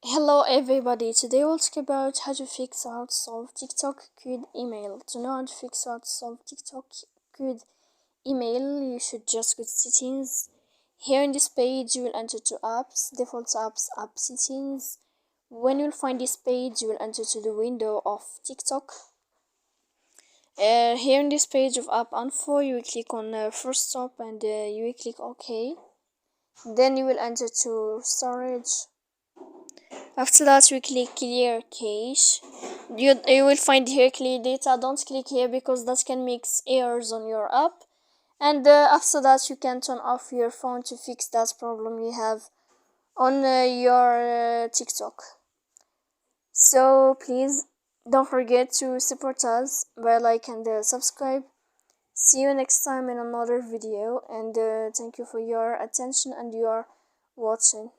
Hello everybody, today we'll talk about how to fix or how to solve TikTok queued email. To know how to fix or how to solve TikTok queued email, you should just go to settings. Here in this page, you will enter to apps, default apps, app settings. When you'll find this page, you will enter to the window of TikTok. Here in this page of app info, you will click on first stop and you will click OK. Then you will enter to storage. After that, we click clear cache. You will find here clear data. Don't click here because that can make errors on your app. And after that, you can turn off your phone to fix that problem you have on your TikTok. So please don't forget to support us by like and subscribe. See you next time in another video, and thank you for your attention and your watching.